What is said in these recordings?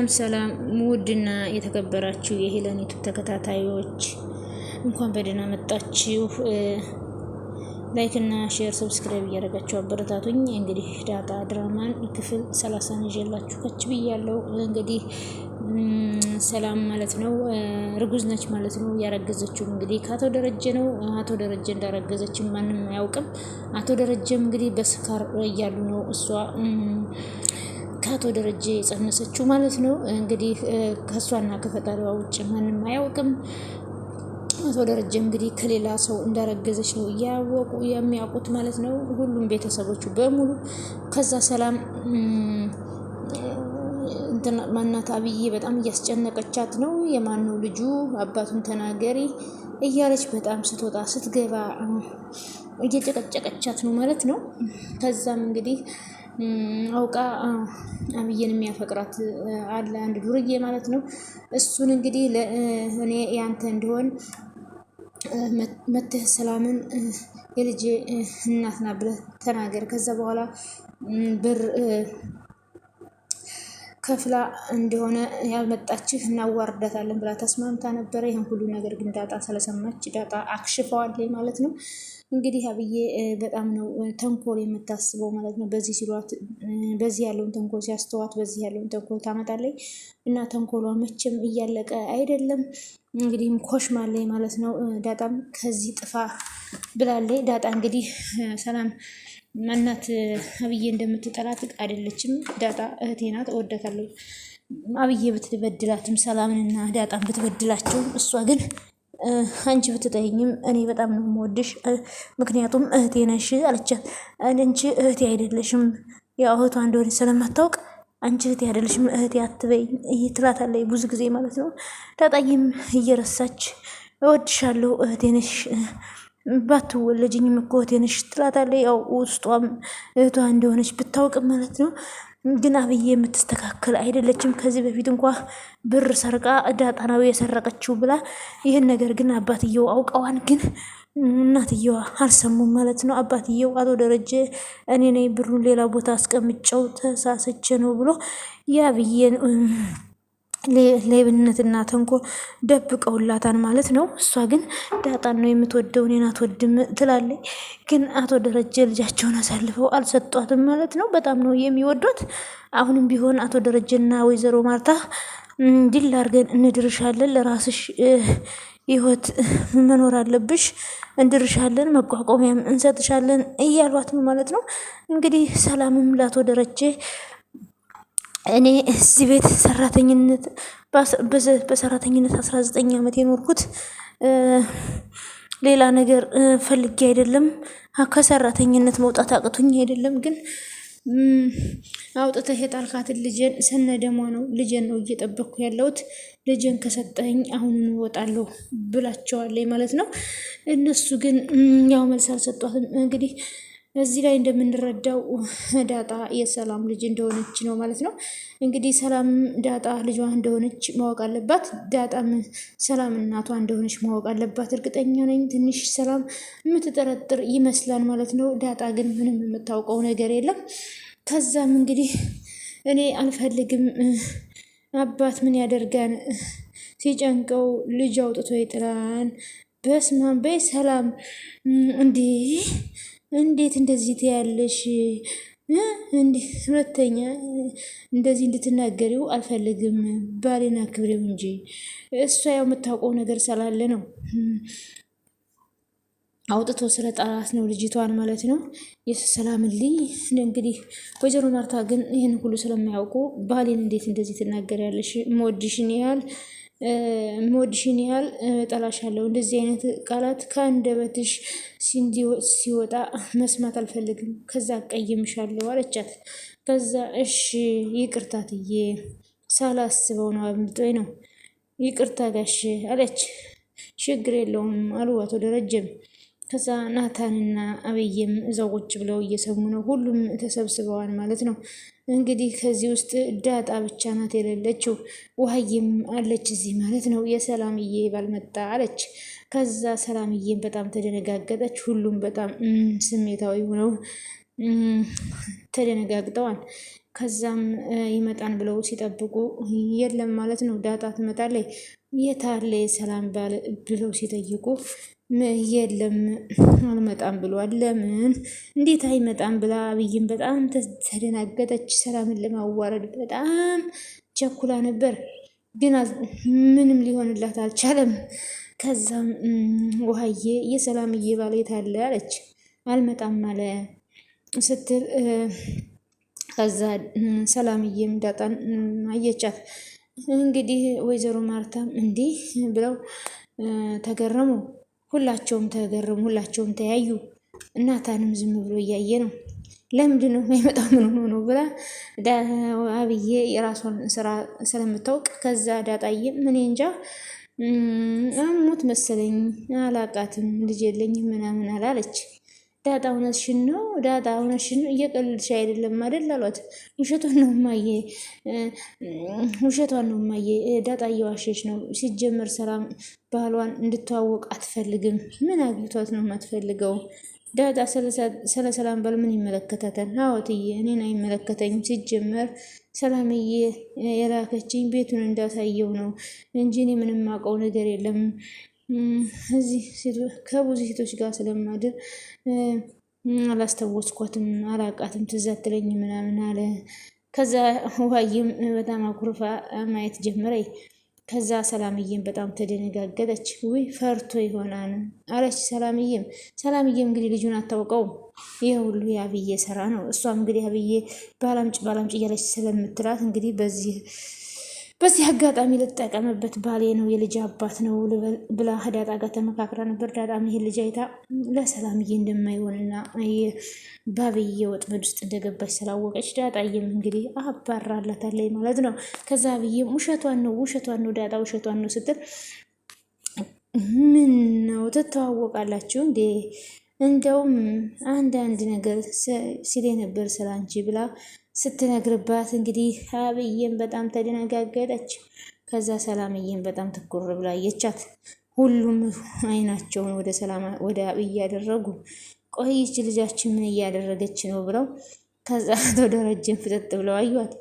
ሰላም ሰላም ውድና የተከበራችሁ የሄለን ዩቲዩብ ተከታታዮች እንኳን በደህና መጣችሁ። ላይክ እና ሼር ሰብስክራይብ እያደረጋችሁ አበረታቱኝ። እንግዲህ ዳጣ ድራማን ክፍል 30 ይዤላችሁ ከች ብያለሁ። እንግዲህ ሰላም ማለት ነው ርጉዝ ነች ማለት ነው። ያረገዘችው እንግዲህ ከአቶ ደረጀ ነው። አቶ ደረጀ እንዳረገዘች ማንም አያውቅም። አቶ ደረጀም እንግዲህ በስካር እያሉ ነው እሷ ከአቶ ደረጀ የጸነሰችው ማለት ነው። እንግዲህ ከእሷና ከፈጣሪዋ ውጭ ማንም አያውቅም። አቶ ደረጀ እንግዲህ ከሌላ ሰው እንዳረገዘች ነው የሚያውቁት ማለት ነው፣ ሁሉም ቤተሰቦቹ በሙሉ። ከዛ ሰላም ማናት አብዬ በጣም እያስጨነቀቻት ነው። የማን ነው ልጁ አባቱን ተናገሪ እያለች በጣም ስትወጣ ስትገባ እየጨቀጨቀቻት ነው ማለት ነው። ከዛም እንግዲህ አውቃ አብዬን የሚያፈቅራት አለ አንድ ዱርዬ ማለት ነው። እሱን እንግዲህ እኔ ያንተ እንዲሆን መተህ ሰላምን የልጄ እናት ና ብለህ ተናገር። ከዛ በኋላ ብር ከፍላ እንደሆነ ያልመጣችህ እናዋርዳታለን ብላ ተስማምታ ነበረ። ይህን ሁሉ ነገር ግን ዳጣ ስለሰማች ዳጣ አክሽፈዋለች ማለት ነው። እንግዲህ አብዬ በጣም ነው ተንኮል የምታስበው ማለት ነው። በዚህ ሲሏት በዚህ ያለውን ተንኮል ሲያስተዋት በዚህ ያለውን ተንኮል ታመጣለች እና ተንኮሏ መቼም እያለቀ አይደለም። እንግዲህም ኮሽማለች ማለት ነው። ዳጣም ከዚህ ጥፋ ብላለች። ዳጣ እንግዲህ ሰላም እናት አብዬ እንደምትጠላት አይደለችም። ዳጣ እህቴ ናት፣ እወዳታለሁ። አብዬ ብትበድላትም ሰላምንና ዳጣን ብትበድላቸውም እሷ ግን አንቺ ብትጠይኝም እኔ በጣም ነው የምወድሽ፣ ምክንያቱም እህቴ ነሽ አለቻት። አንቺ እህቴ አይደለሽም፣ ያው እህቷ እንደሆነች ስለማታውቅ አንቺ እህቴ አይደለሽም እህቴ አትበይኝ ትላታለች ብዙ ጊዜ ማለት ነው። ዳጣዬም እየረሳች እወድሻለሁ እህቴ ነሽ ባትወለጅኝም እኮ እህቴ ነሽ ትላታለች። ያው ውስጧም እህቷ እንደሆነች ብታውቅም ማለት ነው። ግን አብዬ የምትስተካከል አይደለችም። ከዚህ በፊት እንኳ ብር ሰርቃ ዳጣ ነው የሰረቀችው ብላ ይህን ነገር ግን አባትየው አውቀዋን፣ ግን እናትየዋ አልሰሙም ማለት ነው። አባትየው አቶ ደረጀ እኔ ነኝ ብሩን ሌላ ቦታ አስቀምጨው ተሳሰቼ ነው ብሎ የአብዬን ሌብነትና ተንኮል ደብቀውላታን ማለት ነው። እሷ ግን ዳጣን ነው የምትወደው እኔን አትወድም ትላለች። ግን አቶ ደረጀ ልጃቸውን አሳልፈው አልሰጧትም ማለት ነው። በጣም ነው የሚወዷት። አሁንም ቢሆን አቶ ደረጀና ወይዘሮ ማርታ ድል አድርገን እንድርሻለን፣ ለራስሽ ህይወት መኖር አለብሽ፣ እንድርሻለን፣ መቋቋሚያም እንሰጥሻለን እያሏት ነው ማለት ነው። እንግዲህ ሰላምም ለአቶ ደረጀ እኔ እዚህ ቤት ሰራተኝነት በሰራተኝነት 19 ዓመት የኖርኩት ሌላ ነገር ፈልጌ አይደለም፣ ከሰራተኝነት መውጣት አቅቶኝ አይደለም፣ ግን አውጥተህ የጣልካትን ልጄን ሰነደሟ ነው ልጄን ነው እየጠበቅኩ ያለሁት፣ ልጄን ከሰጠኝ አሁኑን እወጣለሁ ብላቸዋለኝ ማለት ነው። እነሱ ግን ያው መልስ አልሰጧትም። እንግዲህ እዚህ ላይ እንደምንረዳው ዳጣ የሰላም ልጅ እንደሆነች ነው ማለት ነው። እንግዲህ ሰላም ዳጣ ልጇ እንደሆነች ማወቅ አለባት። ዳጣም ሰላም እናቷ እንደሆነች ማወቅ አለባት። እርግጠኛ ነኝ ትንሽ ሰላም የምትጠረጥር ይመስላል ማለት ነው። ዳጣ ግን ምንም የምታውቀው ነገር የለም። ከዛም እንግዲህ እኔ አልፈልግም፣ አባት ምን ያደርጋን ሲጨንቀው ልጅ አውጥቶ ይጥላል። በስማም በይ ሰላም እንዴት እንደዚህ ትያለሽ? እንዲህ ሁለተኛ እንደዚህ እንድትናገሪው አልፈልግም፣ ባሌን አክብሬው እንጂ። እሷ ያው የምታውቀው ነገር ስላለ ነው አውጥቶ ስለ ጣላት ነው ልጅቷን ማለት ነው። የሰላምን ልጅ እንግዲህ ወይዘሮ ማርታ ግን ይህን ሁሉ ስለማያውቁ ባሌን እንዴት እንደዚህ ትናገሪያለሽ? ሞድሽን ያህል ጠላሻለሁ፣ እንደዚህ አይነት ቃላት ከአንደበትሽ ሲወጣ መስማት አልፈልግም፣ ከዛ አቀይምሻለሁ አለቻት። ከዛ እሺ ይቅርታ ትዬ ሳላስበው ነው አምልጦኝ ነው ይቅርታ ጋሽ አለች። ችግር የለውም አሉ አቶ ደረጀም። ከዛ ናታንና አብዬም እዛው ቁጭ ብለው እየሰሙ ነው። ሁሉም ተሰብስበዋል ማለት ነው። እንግዲህ ከዚህ ውስጥ ዳጣ ብቻ ናት የሌለችው። ውሃዬም አለች እዚህ ማለት ነው። የሰላምዬ ባልመጣ አለች። ከዛ ሰላምዬም በጣም ተደነጋገጠች። ሁሉም በጣም ስሜታዊ ሆነው ተደነጋግጠዋል። ከዛም ይመጣን ብለው ሲጠብቁ የለም ማለት ነው። ዳጣ ትመጣለች። የታለ ሰላም ብለው ሲጠይቁ የለም አልመጣም ብሏል። ለምን እንዴት አይመጣም ብላ አብይም በጣም ተደናገጠች። ሰላምን ለማዋረድ በጣም ቸኩላ ነበር፣ ግን ምንም ሊሆንላት አልቻለም። ከዛም ውሃዬ የሰላምዬ ባል የት አለ አለች። አልመጣም አለ ስትል ከዛ ሰላምዬም ዳጣን አየቻት። እንግዲህ ወይዘሮ ማርታም እንዲህ ብለው ተገረሙ። ሁላቸውም ተገረሙ፣ ሁላቸውም ተያዩ። እናታንም ዝም ብሎ እያየ ነው። ለምንድን ነው የማይመጣው? ምን ሆኖ ነው ብላ አብዬ የራሷን ስራ ስለምታውቅ ከዛ ዳጣዬ ምን እንጃ አሞት መሰለኝ አላቃትም፣ ልጅ የለኝም ምናምን አላለች። ዳጣ እውነትሽን ነው? ዳጣ እውነትሽን ነው? እየቀለድሽ አይደለም አይደል አሏት። ውሸቷን ነው እማዬ፣ ውሸቷን ነው እማዬ። ዳጣ እየዋሸች ነው። ሲጀመር ሰላም ባህሏን እንድትዋወቅ አትፈልግም። ምን አግኝቷት ነው የማትፈልገው? ዳጣ ስለ ሰላም ባል ምን ይመለከታታል? አዎትዬ እኔን አይመለከተኝም። ሲጀመር ሰላምዬ የላከችኝ ቤቱን እንዳሳየው ነው እንጂ እኔ ምንም አውቀው ነገር የለም። እዚህ ከብዙ ሴቶች ጋር ስለማድር አላስታወስኳትም፣ አላቃትም፣ ትዝ አትለኝም ምናምን አለ። ከዛ ውሃዬም በጣም አኩርፋ ማየት ጀመረኝ። ከዛ ሰላምዬም በጣም ተደነጋገጠች። ውይ ፈርቶ ይሆናል አለች ሰላምዬም እንግዲህ ልጁን አታውቀውም። ይህ ሁሉ የአብዬ ስራ ነው። እሷም እንግዲህ አብዬ ባላምጭ እያለች ስለምትላት እንግዲህ በዚህ አጋጣሚ ልጠቀምበት፣ ባሌ ነው የልጅ አባት ነው ብላ ዳጣ ጋር ተመካክራ ነበር። ዳጣም ይሄን ልጅ አይታ ለሰላምዬ እንደማይሆንና በአብዬ ወጥመድ ውስጥ እንደገባች ስላወቀች ዳጣዬም እንግዲህ አባራላታለች ማለት ነው። ከዛ አብዬም ውሸቷን ነው ዳጣ ውሸቷን ነው ስትል ምን ነው ትተዋወቃላችሁ እንዴ? እንደውም አንዳንድ ነገር ሲል ነበር ስላንቺ ብላ ስትነግርባት እንግዲህ አብዬም በጣም ተደነጋገጠች። ከዛ ሰላምዬም በጣም ትኩር ብላ አየቻት። ሁሉም አይናቸውን ወደ አብይ ያደረጉ። ቆይች ልጃችን ምን እያደረገች ነው ብለው ከዛ ደረጀን ፍጥጥ ብለው አዩት።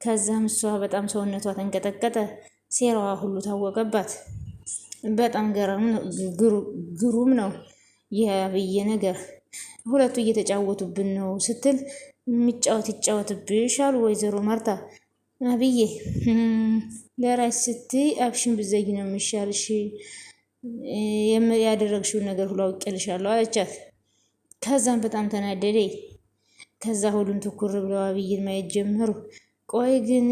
ከዛም እሷ በጣም ሰውነቷ ተንቀጠቀጠ። ሴራዋ ሁሉ ታወቀባት። በጣም ግሩም ነው የአብይ ነገር። ሁለቱ እየተጫወቱብን ነው ስትል የሚጫወት ይጫወትብሽ አሉ ወይዘሮ ማርታ። አብዬ ለራስ ስትይ አብሽን ብዘጊ ነው የሚሻልሽ፣ ያደረግሽውን ነገር ሁሉ አውቄልሻለሁ አለቻት። ከዛም በጣም ተናደደ። ከዛ ሁሉም ትኩር ብለው አብይን ማየት ጀመሩ። ቆይ ግን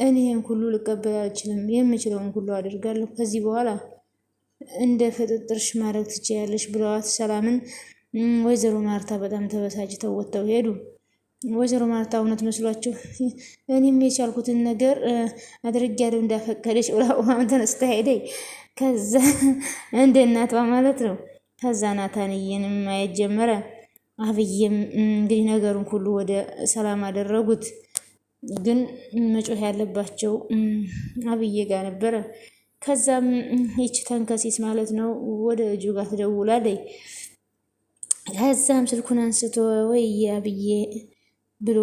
እኔን ሁሉ ልቀበል አልችልም፣ የምችለውን ሁሉ አድርጋለሁ፣ ከዚህ በኋላ እንደ ፍጥጥርሽ ማድረግ ትችያለሽ ብለዋት ሰላምን ወይዘሮ ማርታ በጣም ተበሳጭተው ወጥተው ሄዱ። ወይዘሮ ማርታ እውነት መስሏቸው እኔም የቻልኩትን ነገር አድርጊያለሁ እንዳፈቀደች ብላ ውሃም ተነስታ ሄደኝ። ከዛ እንደ እናቷ ማለት ነው። ከዛ ናታንዬንም ማየት ጀመረ። አብዬም እንግዲህ ነገሩን ሁሉ ወደ ሰላም አደረጉት። ግን መጮህ ያለባቸው አብዬ ጋር ነበረ። ከዛም ይች ተንከሲስ ማለት ነው ወደ ልጁ ጋር ትደውላለች። ከዛም ስልኩን አንስቶ ወይ አብዬ ብሎ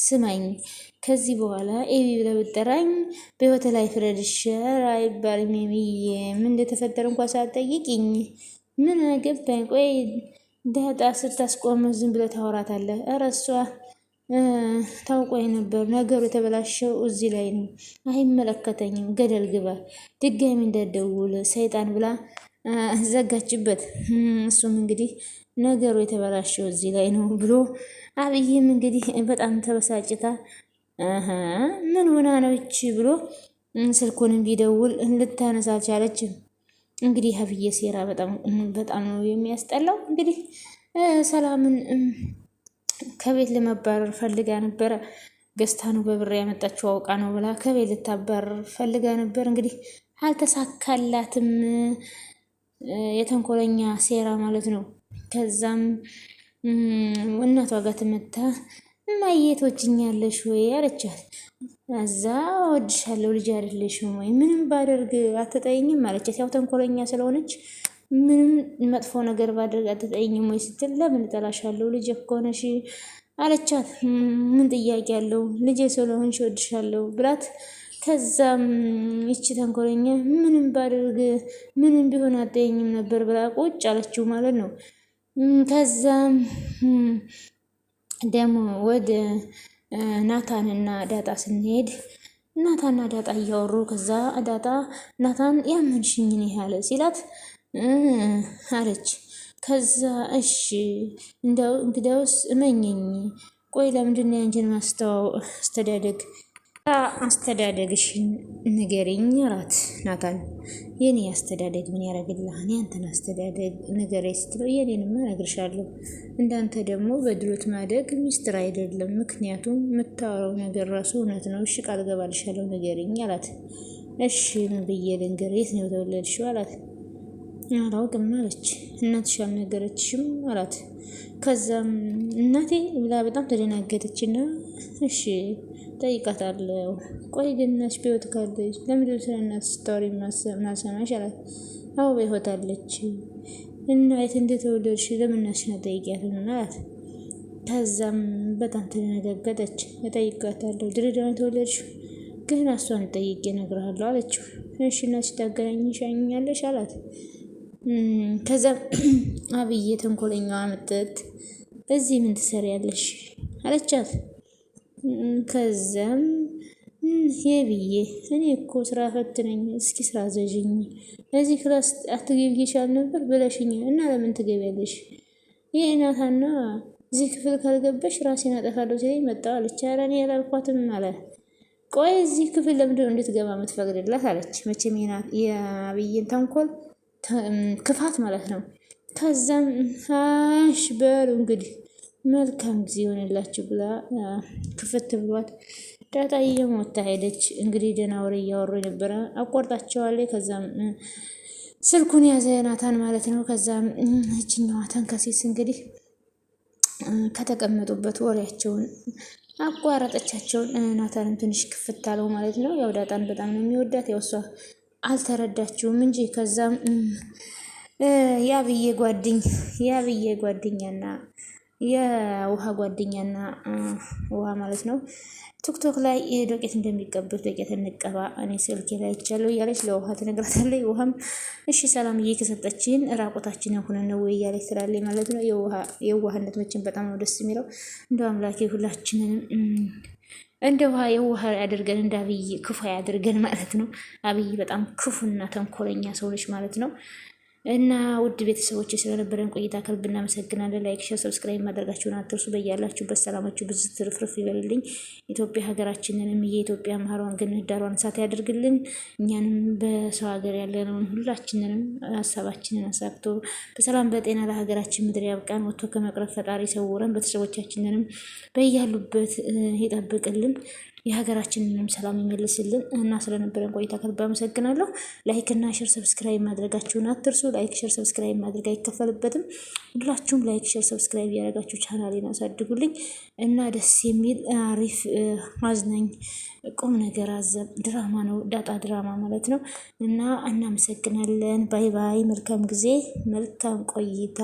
ስማኝ፣ ከዚህ በኋላ ኤቢ ብለህ ብትጠራኝ በህይወት ላይ ፍረድሽ አይባልም። የሚዬ ምን እንደተፈጠረ እንኳ ሳትጠይቂኝ ምን አገባኝ? ቆይ ዳጣ ስታስቆም ዝም ብለህ ታወራታለህ። ኧረ እሷ ታውቆኝ ነበር። ነገሩ የተበላሸው እዚህ ላይ ነው። አይመለከተኝም፣ ገደል ግባ፣ ድጋሚ እንዳትደውል ሰይጣን ብላ ዘጋችበት። እሱም እንግዲህ ነገሩ የተበላሸው እዚህ ላይ ነው ብሎ አብይም እንግዲህ በጣም ተበሳጭታ ምን ሆና ነች ብሎ ስልኩንም ቢደውል ልታነሳ አልቻለችም። እንግዲህ አብዬ ሴራ በጣም ነው የሚያስጠላው። እንግዲህ ሰላምን ከቤት ለመባረር ፈልጋ ነበረ። ገዝታ ነው በብር ያመጣችው አውቃ ነው ብላ ከቤት ልታባረር ፈልጋ ነበር። እንግዲህ አልተሳካላትም። የተንኮለኛ ሴራ ማለት ነው። ከዛም እናቷ ጋር ትመታ እማዬ ትወጂኛለሽ ወይ አለቻት። እዛ እወድሻለሁ ልጅ አይደለሽም ወይ ምንም ባደርግ አትጠይኝም አለቻት። ያው ተንኮለኛ ስለሆነች ምንም መጥፎ ነገር ባደርግ አትጠይኝም ወይ ስትል ለምን እጠላሻለሁ ልጄ እኮ ነሽ አለቻት። ምን ጥያቄ አለው ልጄ ስለሆንሽ እወድሻለሁ ብላት ከዛም ይቺ ተንኮለኛ ምንም ባደርግ ምንም ቢሆን አትጠይኝም ነበር ብላ ቁጭ አለችው ማለት ነው። ከዛም ደግሞ ወደ ናታንና ዳጣ ስንሄድ ናታንና ዳጣ እያወሩ ከዛ ዳጣ ናታን ያመንሽኝን ያህል ሲላት አለች። ከዛ እሺ እንግዲያውስ እመኘኝ። ቆይ ለምንድን ነው ያንቺን አስተዳደግሽን ንገሪኝ አላት ናታን። የኔ አስተዳደግ ምን ያደርግልሃል? ያንተን አስተዳደግ ንገረኝ ስትለው የኔንማ እነግርሻለሁ። እንዳንተ ደግሞ በድሎት ማደግ ሚስጥር አይደለም። ምክንያቱም የምታወራው ነገር ራሱ እውነት ነው። እሺ ቃል ገባልሻለሁ ንገሪኝ አላት። እሺ ምን ብዬ ልንገር? የት ነው የተወለድሽው አላት። አላውቅም አለች። እናትሽ አልነገረችሽም አላት። ከዛም እናቴ ብላ በጣም ተደናገጠችና እሺ ጠይቃታለሁ። ቆይ ግን እናትሽ በሕይወት ካለች ለምንድን ነው ስለ እናትሽ ስታወሪ ማልሰማሽ አላት። አዎ በሕይወት አለች እና የት እንደተወለድሽ ለምን እናትሽን አትጠይቂያትም አላት። ከዛም በጣም ተደነጋገጠች። እጠይቃታለሁ። ድሬዳዋ ነው የተወለድሽው? ግን እሷን ጠይቄ እነግርሃለሁ አለችው። እሺ እናትሽ ታገናኝሻኛለሽ አላት። ከዛም አብዬ ተንኮለኛዋ መጠት እዚህ ምን ትሰሪያለሽ አለቻት። ከዛም የብዬ እኔ እኮ ስራ ፈት ነኝ፣ እስኪ ስራ ዘዥኝ፣ እዚህ ክላስ አትገቢ ይሻል ነበር ብለሽኝ እና ለምን ትገቢያለሽ? ይህ ናታና እዚህ ክፍል ካልገባሽ ራሴን አጠፋለሁ ሲለኝ መጣሁ አለች። ኧረ እኔ ያላልኳትም አለ። ቆይ እዚህ ክፍል ለምንድን ነው እንድትገባ የምትፈቅድላት አለች። መቼም የአብይን ተንኮል ክፋት ማለት ነው። ከዛም አሽ በሉ እንግዲህ መልካም ጊዜ ይሆንላችሁ ብላ ክፍት ብሏት ዳጣ እየሞታ ሄደች። እንግዲህ ደህና ወሬ እያወሩ የነበረ አቋርጣቸዋለች። ከዛም ስልኩን ያዘ ናታን ማለት ነው። ከዛም እችኛዋ ተንከሴስ እንግዲህ ከተቀመጡበት ወሬያቸውን አቋረጠቻቸውን። ናታንም ትንሽ ክፍት አለው ማለት ነው። ያው ዳጣን በጣም ነው የሚወዳት፣ ያው እሷ አልተረዳችውም እንጂ ከዛም የአብዬ ጓደኛና የውሃ ጓደኛና ውሃ ማለት ነው ቲክቶክ ላይ ዶቄት እንደሚቀቡት ዶቄት እንቀባ እኔ ስልኬ ላይ ይቻለው እያለች ለውሃ ትነግራታለች። ውሃም እሺ ሰላምዬ ከሰጠችን ራቆታችን ሆነን ነው ወይ እያለች ትላለች ማለት ነው። የውሃነት መቼም በጣም ነው ደስ የሚለው። እንደው አምላኬ ሁላችንንም እንደ ውሃ የውሃ ያደርገን፣ እንደ አብይ ክፉ ያደርገን ማለት ነው። አብይ በጣም ክፉና ተንኮለኛ ሰው ነች ማለት ነው። እና ውድ ቤተሰቦች ስለነበረን ቆይታ ከልብ እናመሰግናለን። ላይክ፣ ሼር፣ ሰብስክራይብ ማድረጋችሁን አትርሱ። በያላችሁበት ሰላማችሁ ብዙ ትርፍርፍ ይበልልኝ። ኢትዮጵያ ሀገራችንንም የኢትዮጵያ ማህሯን ገነት ዳሯን እሳት ያደርግልን። እኛንም በሰው ሀገር ያለነውን ሁላችንንም ሀሳባችንን አሳክቶ በሰላም በጤና ለሀገራችን ምድር ያብቃን። ወጥቶ ከመቅረት ፈጣሪ ሰውረን፣ ቤተሰቦቻችንንም በያሉበት ይጠብቅልን። የሀገራችንንም ሰላም ይመልስልን እና ስለነበረን ቆይታ ከልብ አመሰግናለሁ። ላይክ እና ሼር ሰብስክራይብ ማድረጋችሁን አትርሱ። ላይክ ሼር ሰብስክራይብ ማድረግ አይከፈልበትም። ሁላችሁም ላይክ ሼር ሰብስክራይብ ያደረጋችሁ ቻናሌን አሳድጉልኝ እና ደስ የሚል አሪፍ አዝናኝ ቁም ነገር አዘል ድራማ ነው፣ ዳጣ ድራማ ማለት ነው እና እናመሰግናለን። ባይ ባይ። መልካም ጊዜ፣ መልካም ቆይታ።